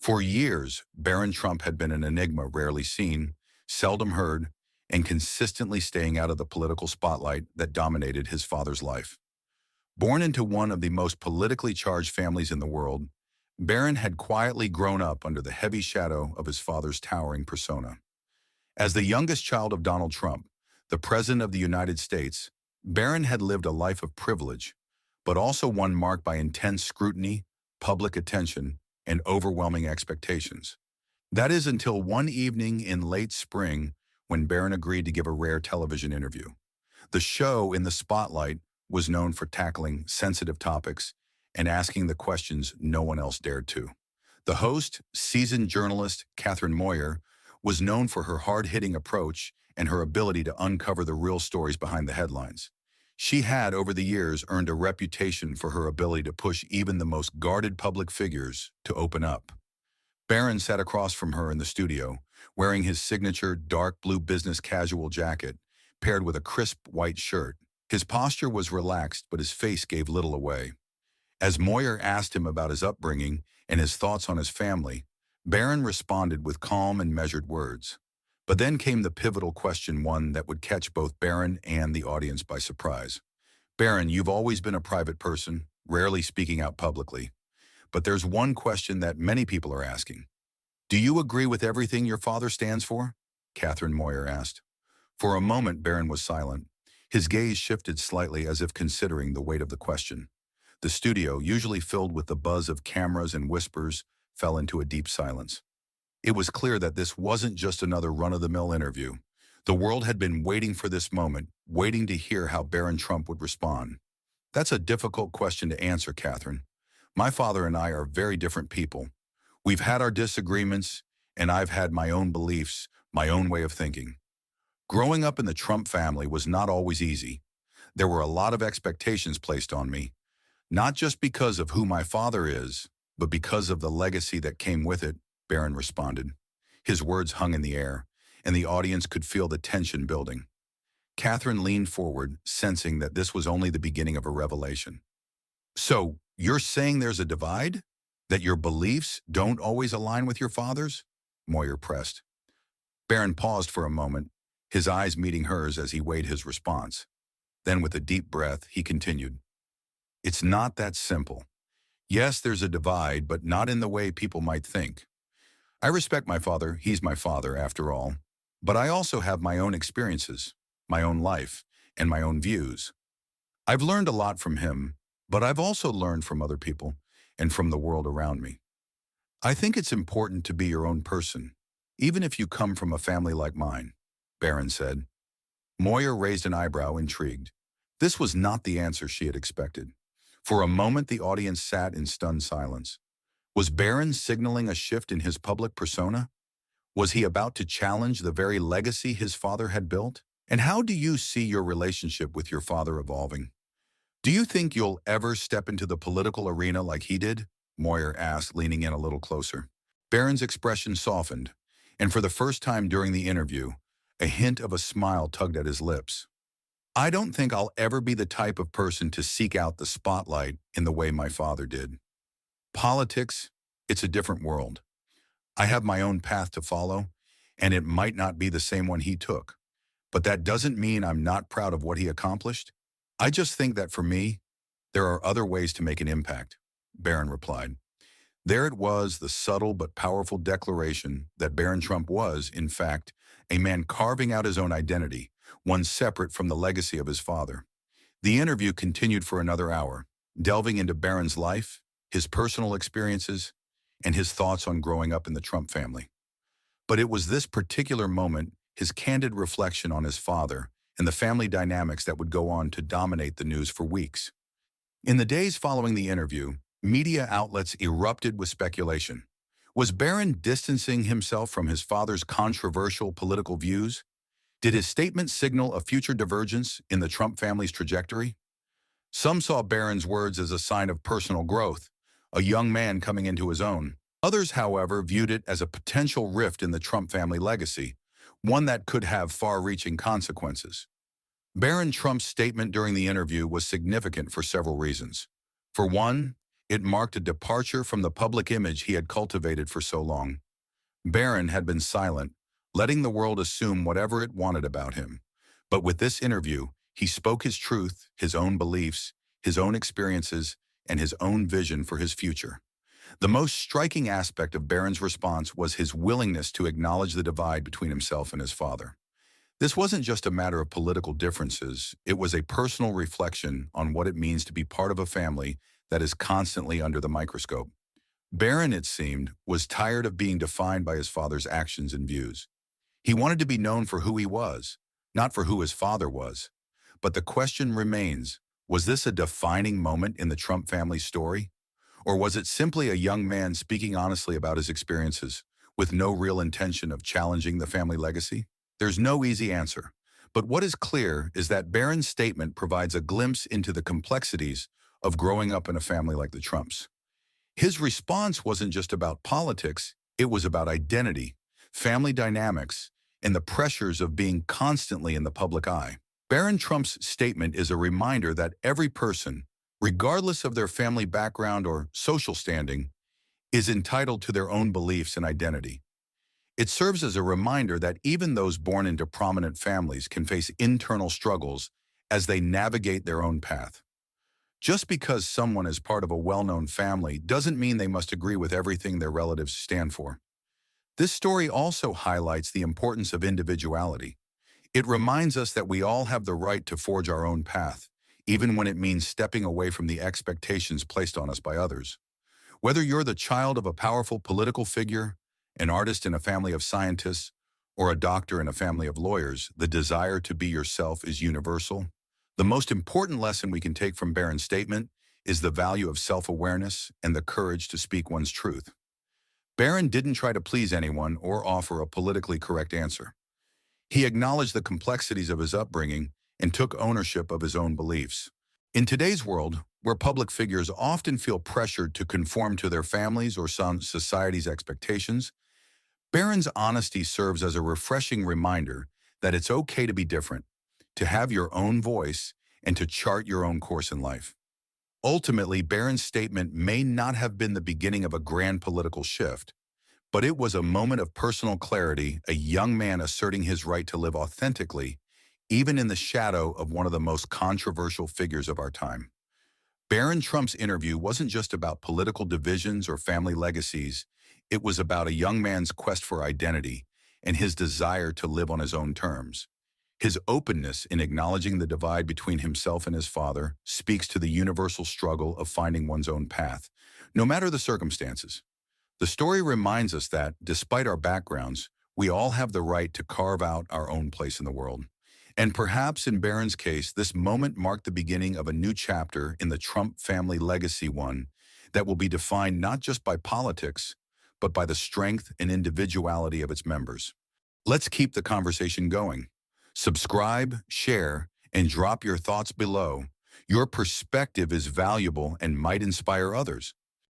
For years, Barron Trump had been an enigma rarely seen, seldom heard, and consistently staying out of the political spotlight that dominated his father's life. Born into one of the most politically charged families in the world, Barron had quietly grown up under the heavy shadow of his father's towering persona. As the youngest child of Donald Trump, the President of the United States, Barron had lived a life of privilege, but also one marked by intense scrutiny, public attention, and overwhelming expectations. That is until one evening in late spring when Barron agreed to give a rare television interview. The show in the spotlight was known for tackling sensitive topics and asking the questions no one else dared to. The host, seasoned journalist Catherine Moyer, was known for her hard-hitting approach and her ability to uncover the real stories behind the headlines. She had, over the years, earned a reputation for her ability to push even the most guarded public figures to open up. Barron sat across from her in the studio, wearing his signature dark blue business casual jacket, paired with a crisp white shirt. His posture was relaxed, but his face gave little away. As Moyer asked him about his upbringing and his thoughts on his family, Barron responded with calm and measured words. But then came the pivotal question, one that would catch both Barron and the audience by surprise. "Barron, you've always been a private person, rarely speaking out publicly. But there's one question that many people are asking. Do you agree with everything your father stands for?" Catherine Moyer asked. For a moment, Barron was silent. His gaze shifted slightly as if considering the weight of the question. The studio, usually filled with the buzz of cameras and whispers, fell into a deep silence. It was clear that this wasn't just another run-of-the-mill interview. The world had been waiting for this moment, waiting to hear how Barron Trump would respond. "That's a difficult question to answer, Catherine. My father and I are very different people. We've had our disagreements, and I've had my own beliefs, my own way of thinking. Growing up in the Trump family was not always easy. There were a lot of expectations placed on me, not just because of who my father is, but because of the legacy that came with it," Barron responded. His words hung in the air, and the audience could feel the tension building. Catherine leaned forward, sensing that this was only the beginning of a revelation. "So, you're saying there's a divide? That your beliefs don't always align with your father's?" Moyer pressed. Barron paused for a moment, his eyes meeting hers as he weighed his response. Then, with a deep breath, he continued, "It's not that simple. Yes, there's a divide, but not in the way people might think. I respect my father, he's my father, after all. But I also have my own experiences, my own life, and my own views. I've learned a lot from him, but I've also learned from other people and from the world around me. I think it's important to be your own person, even if you come from a family like mine," Barron said. Moyer raised an eyebrow, intrigued. This was not the answer she had expected. For a moment, the audience sat in stunned silence. Was Barron signaling a shift in his public persona? Was he about to challenge the very legacy his father had built? "And how do you see your relationship with your father evolving? Do you think you'll ever step into the political arena like he did?" Moyer asked, leaning in a little closer. Barron's expression softened, and for the first time during the interview, a hint of a smile tugged at his lips. "I don't think I'll ever be the type of person to seek out the spotlight in the way my father did. Politics, it's a different world. I have my own path to follow, and it might not be the same one he took. But that doesn't mean I'm not proud of what he accomplished. I just think that for me, there are other ways to make an impact," Barron replied. There it was, the subtle but powerful declaration that Barron Trump was, in fact, a man carving out his own identity, one separate from the legacy of his father. The interview continued for another hour, delving into Barron's life, his personal experiences, and his thoughts on growing up in the Trump family. But it was this particular moment, his candid reflection on his father, and the family dynamics that would go on to dominate the news for weeks. In the days following the interview, media outlets erupted with speculation. Was Barron distancing himself from his father's controversial political views? Did his statement signal a future divergence in the Trump family's trajectory? Some saw Barron's words as a sign of personal growth, a young man coming into his own. Others, however, viewed it as a potential rift in the Trump family legacy, one that could have far-reaching consequences. Barron Trump's statement during the interview was significant for several reasons. For one, It marked a departure from the public image he had cultivated for so long. Barron had been silent, letting the world assume whatever it wanted about him. But with this interview, he spoke his truth, his own beliefs, his own experiences, and his own vision for his future. The most striking aspect of Barron's response was his willingness to acknowledge the divide between himself and his father. This wasn't just a matter of political differences, it was a personal reflection on what it means to be part of a family that is constantly under the microscope. Barron, it seemed, was tired of being defined by his father's actions and views. He wanted to be known for who he was, not for who his father was. But the question remains, was this a defining moment in the Trump family's story? Or was it simply a young man speaking honestly about his experiences, with no real intention of challenging the family legacy? There's no easy answer. But what is clear is that Barron's statement provides a glimpse into the complexities of growing up in a family like the Trumps. His response wasn't just about politics, it was about identity, family dynamics, and the pressures of being constantly in the public eye. Barron Trump's statement is a reminder that every person, regardless of their family background or social standing, is entitled to their own beliefs and identity. It serves as a reminder that even those born into prominent families can face internal struggles as they navigate their own path. Just because someone is part of a well-known family doesn't mean they must agree with everything their relatives stand for. This story also highlights the importance of individuality. It reminds us that we all have the right to forge our own path, even when it means stepping away from the expectations placed on us by others. Whether you're the child of a powerful political figure, an artist in a family of scientists, or a doctor in a family of lawyers, the desire to be yourself is universal. The most important lesson we can take from Barron's statement is the value of self-awareness and the courage to speak one's truth. Barron didn't try to please anyone or offer a politically correct answer. He acknowledged the complexities of his upbringing and took ownership of his own beliefs. In today's world, where public figures often feel pressured to conform to their families or some society's expectations, Barron's honesty serves as a refreshing reminder that it's okay to be different, to have your own voice, and to chart your own course in life. Ultimately, Barron's statement may not have been the beginning of a grand political shift, but it was a moment of personal clarity, a young man asserting his right to live authentically, even in the shadow of one of the most controversial figures of our time. Barron Trump's interview wasn't just about political divisions or family legacies, it was about a young man's quest for identity and his desire to live on his own terms. His openness in acknowledging the divide between himself and his father speaks to the universal struggle of finding one's own path, no matter the circumstances. The story reminds us that, despite our backgrounds, we all have the right to carve out our own place in the world. And perhaps in Barron's case, this moment marked the beginning of a new chapter in the Trump family legacy, one that will be defined not just by politics, but by the strength and individuality of its members. Let's keep the conversation going. Subscribe, share, and drop your thoughts below. Your perspective is valuable and might inspire others.